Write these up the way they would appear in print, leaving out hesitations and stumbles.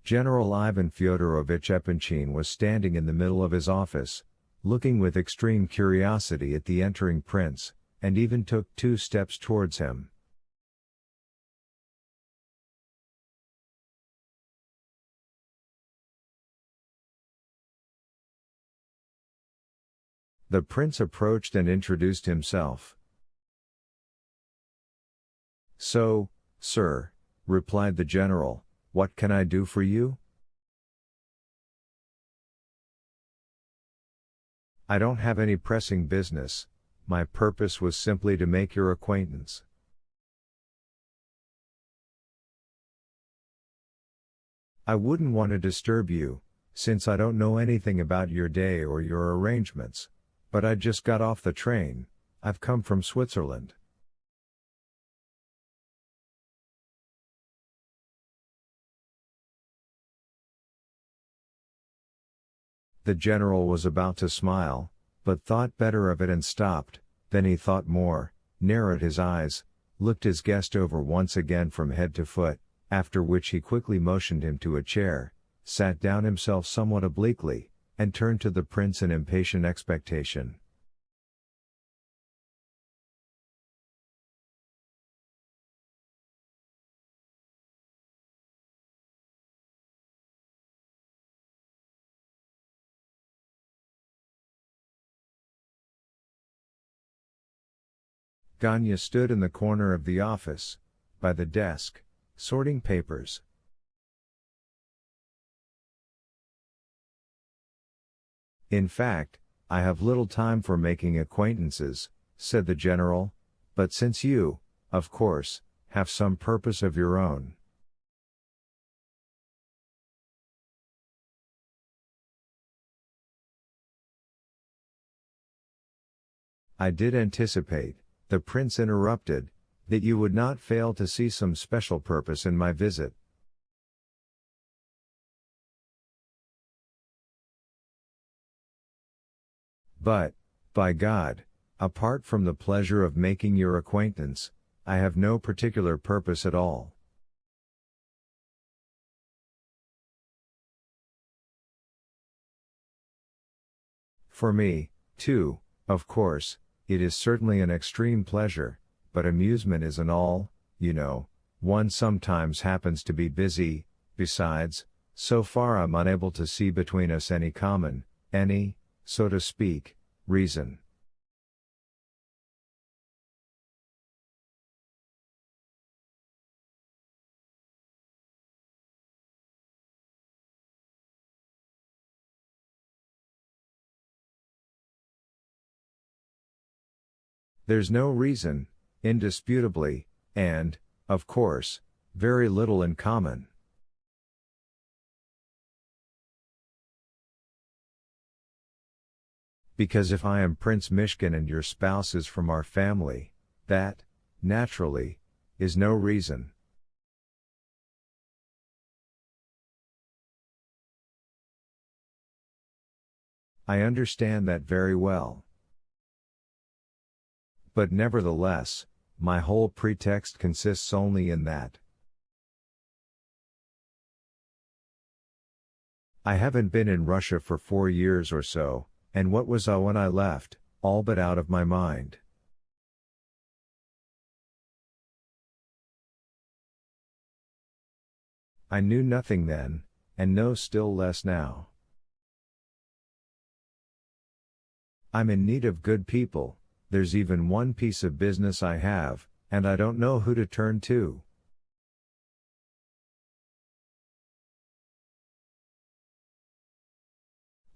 General Ivan Fyodorovich Epanchin was standing in the middle of his office, looking with extreme curiosity at the entering prince, and even took 2 steps towards him. The prince approached and introduced himself. "So, sir," replied the general, "what can I do for you?" "I don't have any pressing business, my purpose was simply to make your acquaintance." "I wouldn't want to disturb you, since I don't know anything about your day or your arrangements, but I just got off the train, I've come from Switzerland." The general was about to smile, but thought better of it and stopped. Then he thought more, narrowed his eyes, looked his guest over once again from head to foot, after which he quickly motioned him to a chair, sat down himself somewhat obliquely, and turned to the prince in impatient expectation. Ganya stood in the corner of the office, by the desk, sorting papers. "In fact, I have little time for making acquaintances," said the general, "but since you, of course, have some purpose of your own." "I did anticipate," the prince interrupted, "that you would not fail to see some special purpose in my visit." "But, by God, apart from the pleasure of making your acquaintance, I have no particular purpose at all." "For me, too, of course, it is certainly an extreme pleasure, but amusement isn't all, you know, one sometimes happens to be busy, besides, so far I'm unable to see between us any common, so to speak, reason." "There's no reason, indisputably, and, of course, very little in common." "Because if I am Prince Mishkin and your spouse is from our family, that, naturally, is no reason." "I understand that very well. But nevertheless, my whole pretext consists only in that. I haven't been in Russia for 4 years or so, and what was I when I left, all but out of my mind. I knew nothing then, and know still less now. I'm in need of good people. There's even one piece of business I have, and I don't know who to turn to.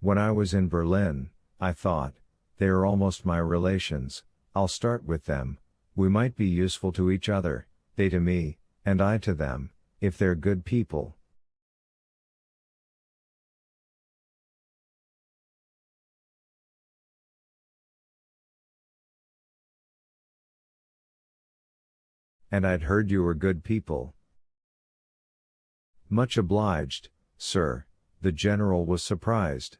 When I was in Berlin, I thought, they are almost my relations, I'll start with them, we might be useful to each other, they to me, and I to them, if they're good people. And I'd heard you were good people. Much obliged, sir, the general was surprised.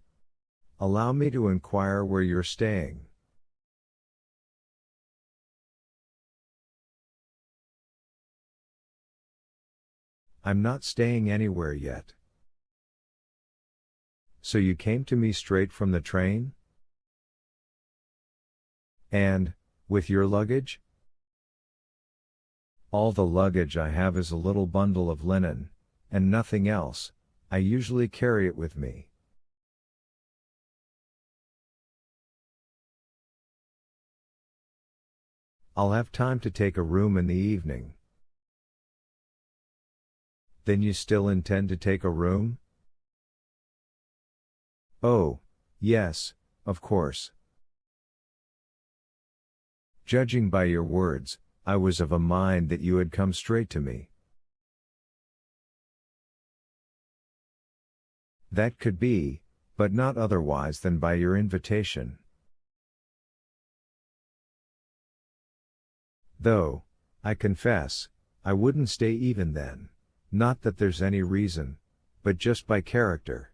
Allow me to inquire where you're staying. I'm not staying anywhere yet. So you came to me straight from the train? And, with your luggage? All the luggage I have is a little bundle of linen, and nothing else. I usually carry it with me. I'll have time to take a room in the evening. Then you still intend to take a room? Oh, yes, of course. Judging by your words, I was of a mind that you had come straight to me. That could be, but not otherwise than by your invitation. Though, I confess, I wouldn't stay even then, not that there's any reason, but just by character.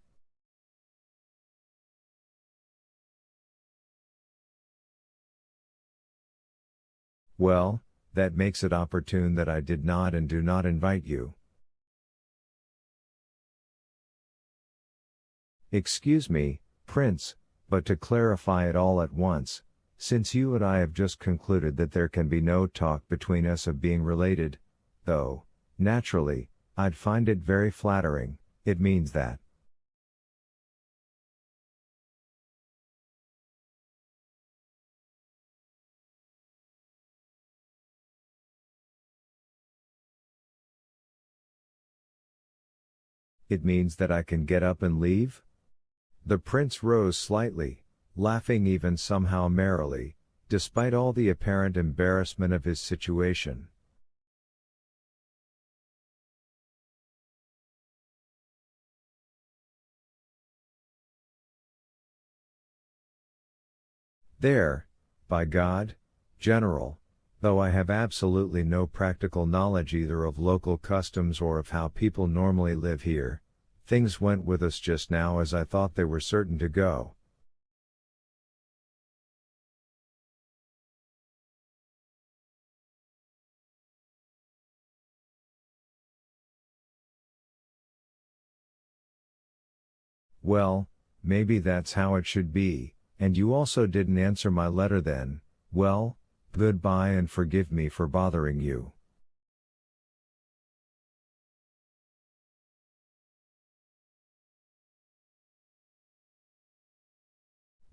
Well, that makes it opportune that I did not and do not invite you. Excuse me, Prince, but to clarify it all at once, since you and I have just concluded that there can be no talk between us of being related, though, naturally, I'd find it very flattering, it means that. It means that I can get up and leave? The prince rose slightly, laughing even somehow merrily, despite all the apparent embarrassment of his situation. There, by God, General, though I have absolutely no practical knowledge either of local customs or of how people normally live here, things went with us just now as I thought they were certain to go. Well, maybe that's how it should be, and you also didn't answer my letter then. Well, goodbye and forgive me for bothering you.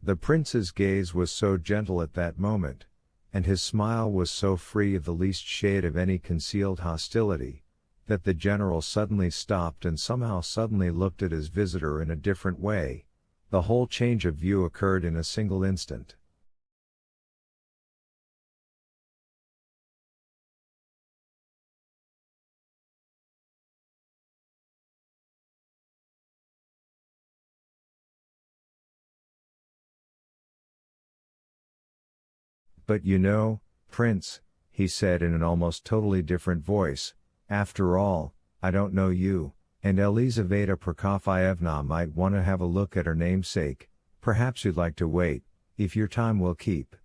The prince's gaze was so gentle at that moment, and his smile was so free of the least shade of any concealed hostility, that the general suddenly stopped and somehow suddenly looked at his visitor in a different way. The whole change of view occurred in a single instant. But you know, Prince, he said in an almost totally different voice, after all, I don't know you, and Elizaveta Prokofyevna might want to have a look at her namesake. Perhaps you'd like to wait, if your time will keep.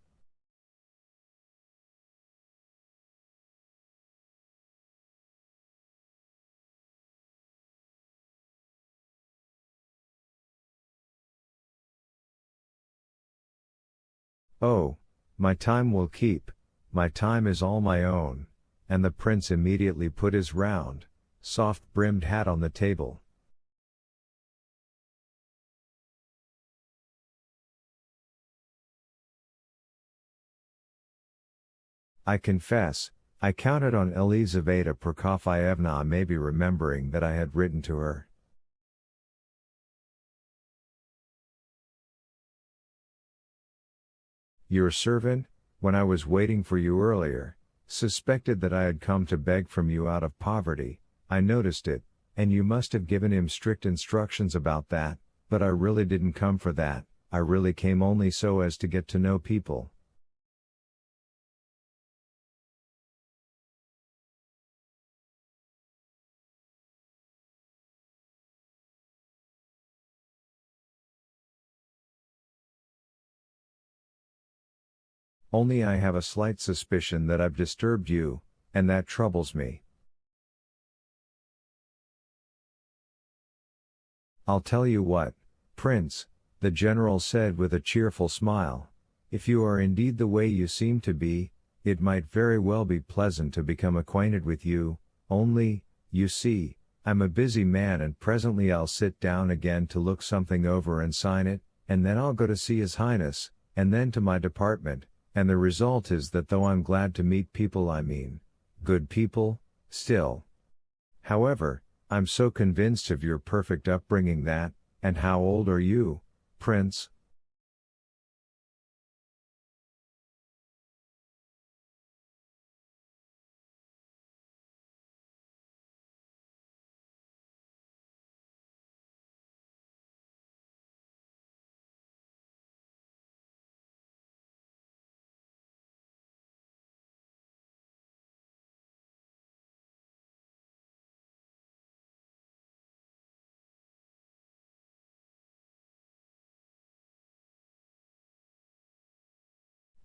Oh, my time will keep, my time is all my own, and the prince immediately put his round, soft-brimmed hat on the table. I confess, I counted on Elizaveta Prokofyevna maybe remembering that I had written to her. Your servant, when I was waiting for you earlier, suspected that I had come to beg from you out of poverty. I noticed it, and you must have given him strict instructions about that, but I really didn't come for that, I really came only so as to get to know people. Only I have a slight suspicion that I've disturbed you, and that troubles me. I'll tell you what, Prince, the general said with a cheerful smile, if you are indeed the way you seem to be, it might very well be pleasant to become acquainted with you, only, you see, I'm a busy man and presently I'll sit down again to look something over and sign it, and then I'll go to see His Highness, and then to my department, and the result is that though I'm glad to meet people good people, still. However, I'm so convinced of your perfect upbringing that, and how old are you, Prince?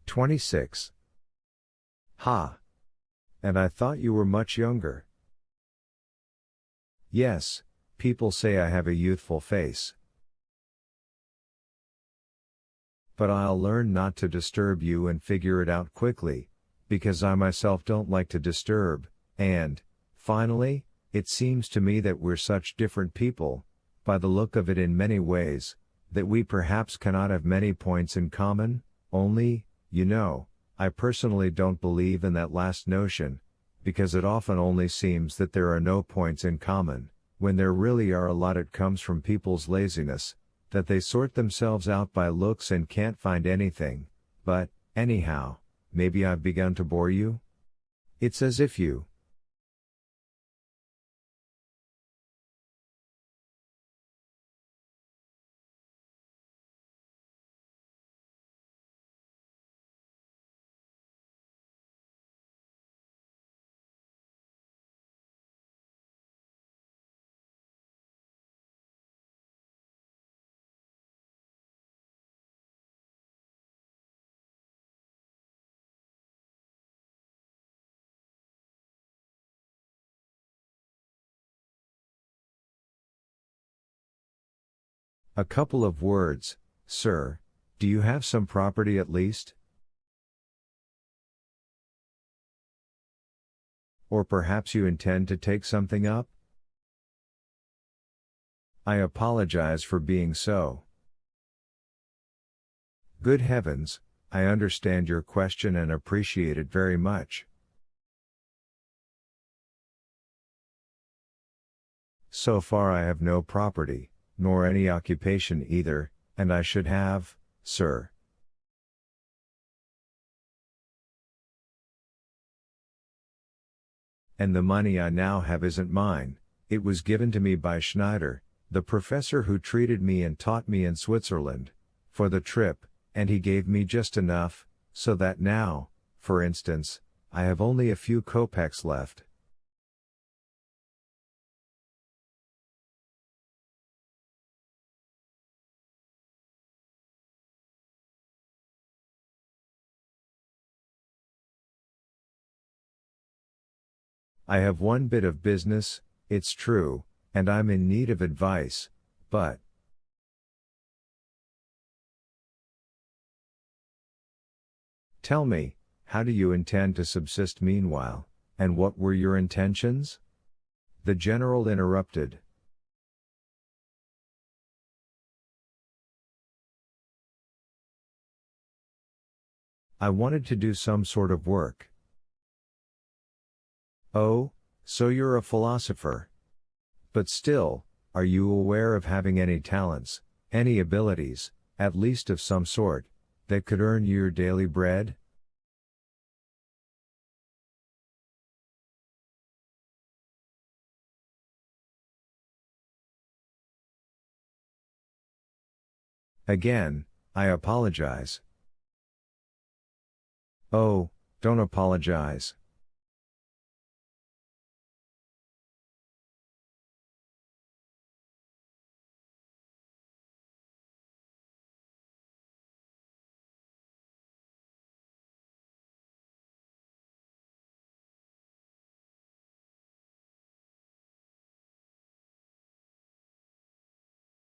"26. Ha! And I thought you were much younger." "Yes, people say I have a youthful face. But I'll learn not to disturb you and figure it out quickly, because I myself don't like to disturb, and, finally, it seems to me that we're such different people, by the look of it in many ways, that we perhaps cannot have many points in common, only, you know, I personally don't believe in that last notion, because it often only seems that there are no points in common, when there really are a lot. It comes from people's laziness, that they sort themselves out by looks and can't find anything, but, anyhow, maybe I've begun to bore you? It's as if you A couple of words, sir, do you have some property at least? Or perhaps you intend to take something up? I apologize for being so. Good heavens, I understand your question and appreciate it very much. So far I have no property, nor any occupation either, and I should have, sir. And the money I now have isn't mine, it was given to me by Schneider, the professor who treated me and taught me in Switzerland, for the trip, and he gave me just enough, so that now, for instance, I have only a few kopecks left. I have one bit of business, it's true, and I'm in need of advice, but tell me, how do you intend to subsist meanwhile, and what were your intentions? The general interrupted. I wanted to do some sort of work. Oh, so you're a philosopher. But still, are you aware of having any talents, any abilities, at least of some sort, that could earn you your daily bread? Again, I apologize. Oh, don't apologize.